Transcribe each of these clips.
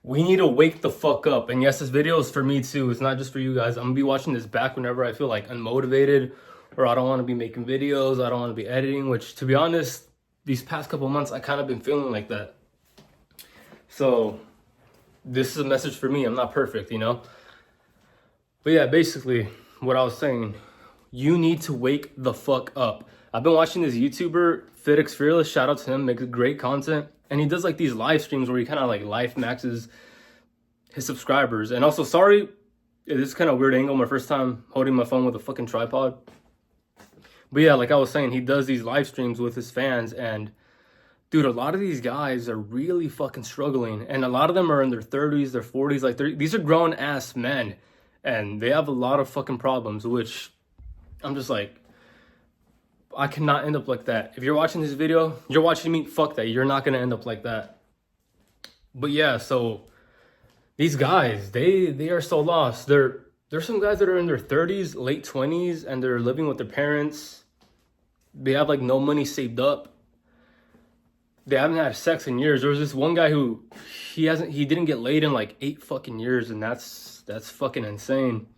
We need to wake the fuck up. And yes, this video is for me too. It's not just for you guys. I'm gonna be watching this back whenever I feel like unmotivated or I don't want to be making videos. I don't want to be editing, which to be honest, these past couple months, I kind of been feeling like that. So this is a message for me. I'm not perfect, you know? But yeah, basically what I was saying, you need to wake the fuck up. I've been watching this YouTuber, FitX Fearless, shout out to him, makes great content. And he does like these live streams where he kind of like life maxes his subscribers. And also, sorry, this is kind of weird angle, my first time holding my phone with a fucking tripod. But yeah, like I was saying, he does these live streams with his fans. And dude, a lot of these guys are really fucking struggling. And a lot of them are in their 30s, their 40s, like these are grown ass men. And they have a lot of fucking problems, which I'm just like, I cannot end up like that. If you're watching this video, you're watching me, fuck that. You're not gonna end up like that. But yeah, so these guys, they are so lost. There's some guys that are in their 30s, late 20s, and they're living with their parents. They have like no money saved up. They haven't had sex in years. There was this one guy who he didn't get laid in like 8 fucking years, and that's fucking insane.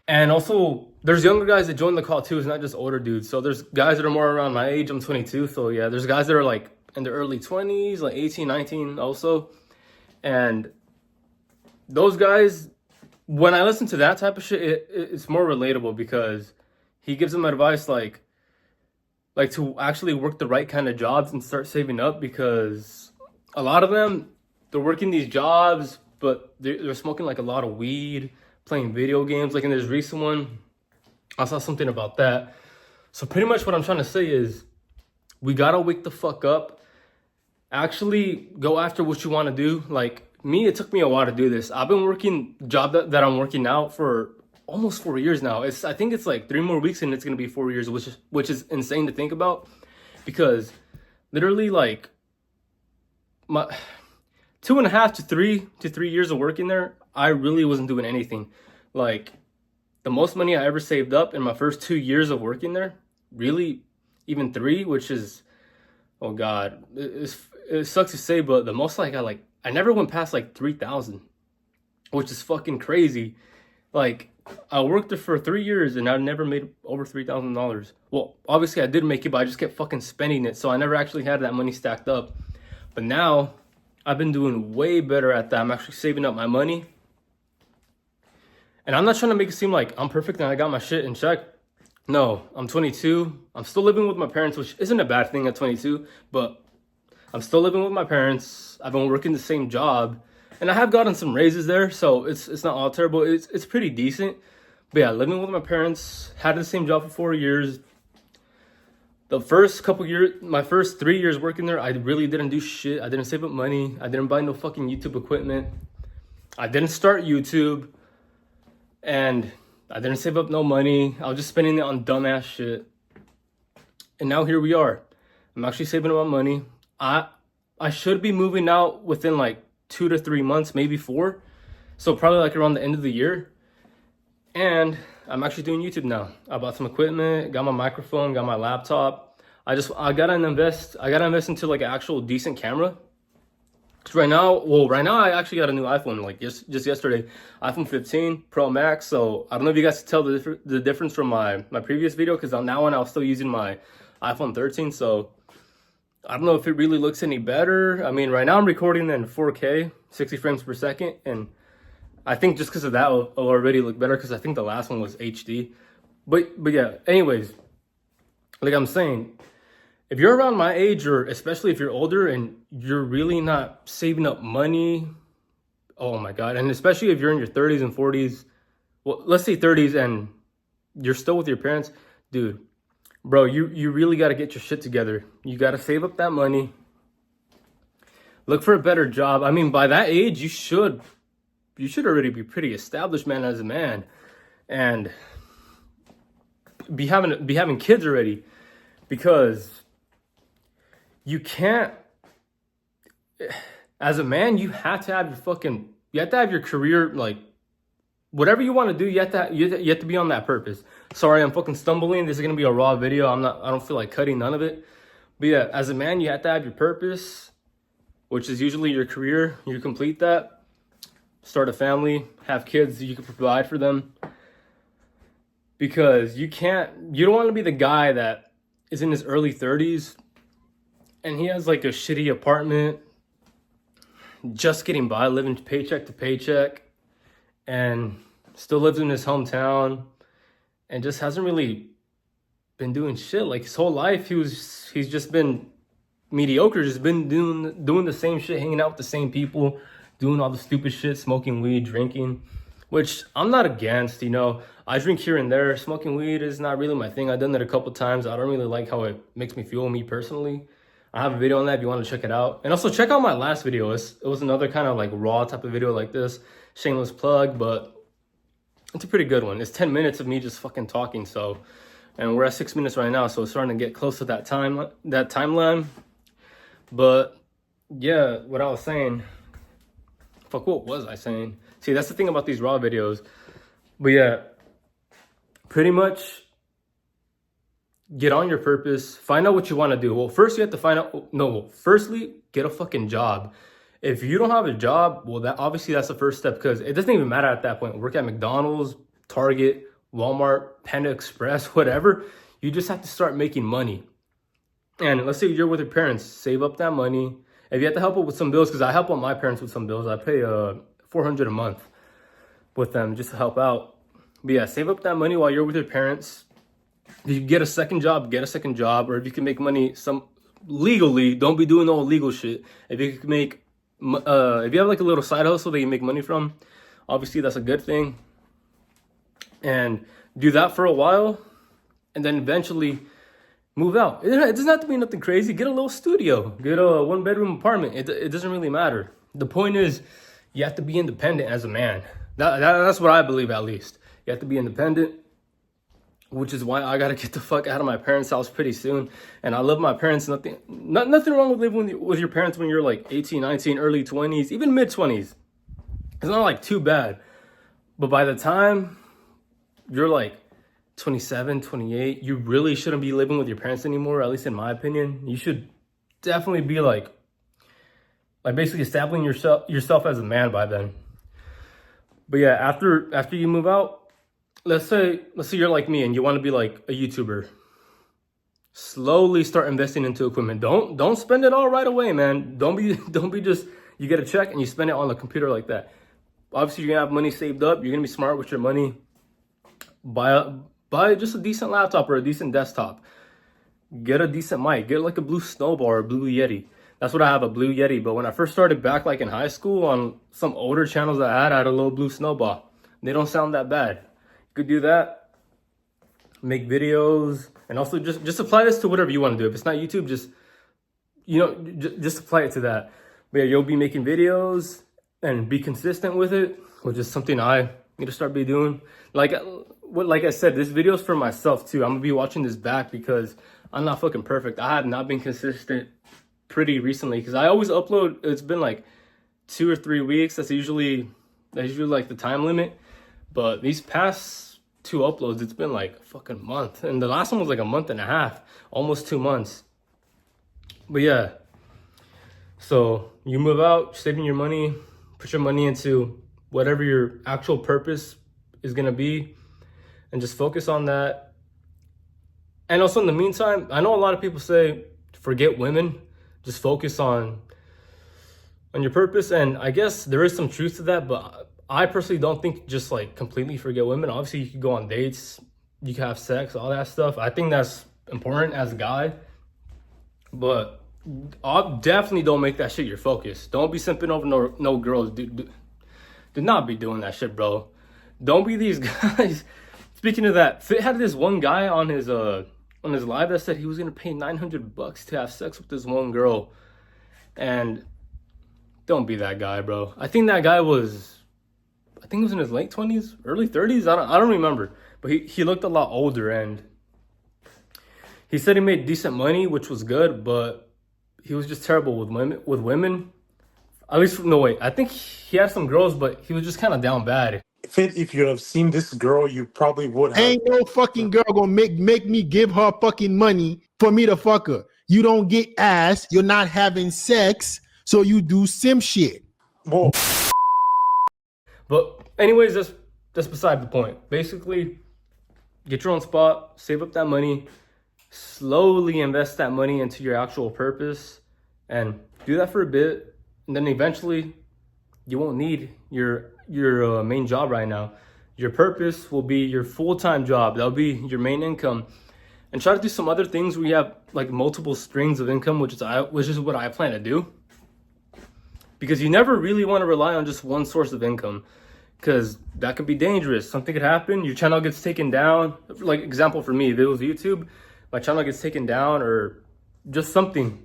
And also, there's younger guys that join the call too. It's not just older dudes. So there's guys that are more around my age. I'm 22. So yeah, there's guys that are like in their early 20s, like 18, 19 also. And those guys, when I listen to that type of shit, it's more relatable because he gives them advice like to actually work the right kind of jobs and start saving up, because a lot of them, they're working these jobs, but they're smoking like a lot of weed, playing video games. Like in this recent one, I saw something about that. So pretty much what I'm trying to say is we gotta wake the fuck up. Actually go after what you want to do. Like me, it took me a while to do this. I've been working the job that I'm working now for almost 4 years now. I think it's like 3 more weeks and it's gonna be 4 years, which is insane to think about, because literally like my 2.5 to 3 years of working there, I really wasn't doing anything. Like the most money I ever saved up in my first 2 years of working there, really even 3, which is, oh God, it sucks to say, but the most like I never went past like 3,000, which is fucking crazy. Like I worked there for 3 years and I never made over $3,000. Well, obviously I did make it, but I just kept fucking spending it. So I never actually had that money stacked up. But now I've been doing way better at that. I'm actually saving up my money. And I'm not trying to make it seem like I'm perfect and I got my shit in check. No, I'm 22. I'm still living with my parents, which isn't a bad thing at 22, but I'm still living with my parents. I've been working the same job and I have gotten some raises there, so it's not all terrible. It's pretty decent. But yeah, living with my parents, had the same job for 4 years. The first couple years, my first 3 years working there, I really didn't do shit. I didn't save up money. I didn't buy no fucking YouTube equipment. I didn't start YouTube. And I didn't save up no money. I was just spending it on dumbass shit. And now here we are. I'm actually saving up my money. I should be moving out within like 2 to 3 months, maybe 4. So probably like around the end of the year. And I'm actually doing YouTube now. I bought some equipment, got my microphone, got my laptop. I gotta invest into like an actual decent camera. Cause right now I actually got a new iPhone, like just yesterday, iPhone 15 Pro Max. So I don't know if you guys can tell the difference from my previous video, because on that one I was still using my iPhone 13. So I don't know if it really looks any better. I mean, right now I'm recording in 4K, 60 frames per second, and I think just because of that it'll already look better, because I think the last one was HD. But yeah, anyways, like I'm saying, if you're around my age, or especially if you're older and you're really not saving up money, oh my God. And especially if you're in your 30s and 40s, well, let's say 30s, and you're still with your parents, dude, bro, you really got to get your shit together. You got to save up that money. Look for a better job. I mean, by that age, you should already be pretty established, man, as a man, and be having kids already, because you can't, as a man, you have to have your career, like whatever you want to do, you have to be on that purpose. Sorry, I'm fucking stumbling. This is going to be a raw video. I don't feel like cutting none of it. But yeah, as a man, you have to have your purpose, which is usually your career. You complete that. start a family, have kids, you can provide for them. Because you don't want to be the guy that is in his early 30s and he has like a shitty apartment, just getting by, living paycheck to paycheck, and still lives in his hometown and just hasn't really been doing shit. Like his whole life he's just been mediocre, just been doing the same shit, hanging out with the same people, doing all the stupid shit, smoking weed, drinking, which I'm not against, you know. I drink here and there. Smoking weed is not really my thing. I've done that a couple times. I don't really like how it makes me feel, me personally. I have a video on that if you want to check it out. And also check out my last video. It was another kind of like raw type of video like this. Shameless plug, but it's a pretty good one. It's 10 minutes of me just fucking talking. So, and we're at 6 minutes right now. So it's starting to get close to that timeline. But yeah, what I was saying. Fuck, what was I saying? See, that's the thing about these raw videos. But yeah, pretty much get on your purpose. Find out what you want to do. Well, first you have to find out. No, firstly, get a fucking job. If you don't have a job, well, that's the first step, because it doesn't even matter at that point. Work at McDonald's, Target, Walmart, Panda Express, whatever. You just have to start making money. And let's say you're with your parents, save up that money. If you have to help out with some bills, because I help out my parents with some bills, I pay $400 a month with them just to help out. But yeah, save up that money while you're with your parents. If you get a second job, get a second job. Or if you can make money legally, don't be doing all illegal shit. If you can make, if you have like a little side hustle that you make money from, obviously that's a good thing. And do that for a while, and then eventually move out. It doesn't have to be nothing crazy. Get a little studio. Get a 1-bedroom apartment. It doesn't really matter. The point is, you have to be independent as a man. That's what I believe, at least. You have to be independent, which is why I gotta get the fuck out of my parents' house pretty soon. And I love my parents. Nothing wrong with living with your parents when you're like 18, 19, early 20s, even mid 20s. It's not like too bad. But by the time you're like 27, 28, you really shouldn't be living with your parents anymore, at least in my opinion. You should definitely be like basically establishing yourself as a man by then. But yeah, after you move out, let's say you're like me and you want to be like a YouTuber. Slowly start investing into equipment. Don't spend it all right away, man. Don't be just, you get a check and you spend it on the computer like that. Obviously, you're gonna have money saved up. You're gonna be smart with your money. Buy just a decent laptop or a decent desktop. Get a decent mic. Get like a Blue Snowball or a Blue Yeti. That's what I have, a Blue Yeti. But when I first started back like in high school, on some older channels I had a little Blue Snowball. They don't sound that bad. You could do that. Make videos. And also just apply this to whatever you want to do. If it's not YouTube, just apply it to that. But yeah, you'll be making videos and be consistent with it, which is something I need to start doing. Like I said, this video is for myself too. I'm gonna be watching this back because I'm not fucking perfect. I have not been consistent pretty recently because I always upload. It's been like 2 or 3 weeks. That's usually like the time limit. But these past 2 uploads, it's been like a fucking month, and the last one was like a month and a half, almost 2 months. But yeah, so you move out, saving your money, put your money into whatever your actual purpose is gonna be, and just focus on that. And also in the meantime, I know a lot of people say forget women, just focus on your purpose, and I guess there is some truth to that, but I personally don't think just like completely forget women. Obviously you can go on dates, you can have sex, all that stuff. I think that's important as a guy, but definitely don't make that shit your focus. Don't be simping over no girls. Do not be doing that shit, bro. Don't be these guys. Speaking of that, Fit had this one guy on his live that said he was gonna pay $900 to have sex with this one girl, and don't be that guy, bro. I think that guy was in his late 20s, early 30s. I don't remember, but he looked a lot older, and he said he made decent money, which was good, but he was just terrible with women. At least, no, wait. I think he had some girls, but he was just kind of down bad. If you have seen this girl, you probably would have. Ain't no fucking girl gonna make me give her fucking money for me to fuck her. You don't get ass, you're not having sex, so you do sim shit. Well, But anyways, that's beside the point. Basically, get your own spot, save up that money, slowly invest that money into your actual purpose, and do that for a bit. And then eventually, you won't need your main job right now. Your purpose will be your full-time job. That'll be your main income. And try to do some other things where you have like multiple strings of income, which is what I plan to do. Because you never really want to rely on just one source of income, because that could be dangerous. Something could happen, your channel gets taken down. Like example for me, if it was YouTube, my channel gets taken down or just something,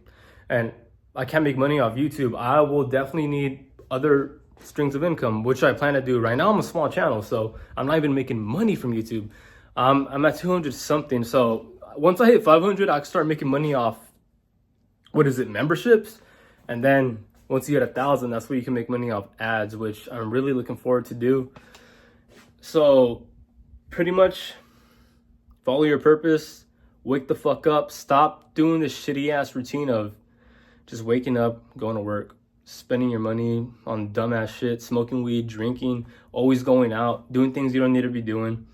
and I can't make money off YouTube, I will definitely need other strings of income, which I plan to do. Right now I'm a small channel, so I'm not even making money from YouTube. I'm at 200 something, so once I hit 500, I can start making money off, memberships. And then once you hit 1,000, that's where you can make money off ads, which I'm really looking forward to do. So pretty much follow your purpose, wake the fuck up, stop doing this shitty ass routine of just waking up, going to work, spending your money on dumbass shit, smoking weed, drinking, always going out, doing things you don't need to be doing.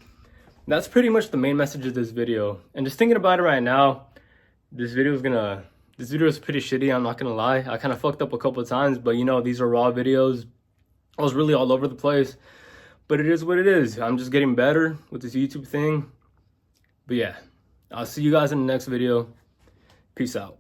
That's pretty much the main message of this video. And just thinking about it right now, this video is pretty shitty, I'm not gonna lie. I kind of fucked up a couple of times, but you know, these are raw videos. I was really all over the place, but it is what it is. I'm just getting better with this YouTube thing. But yeah, I'll see you guys in the next video. Peace out.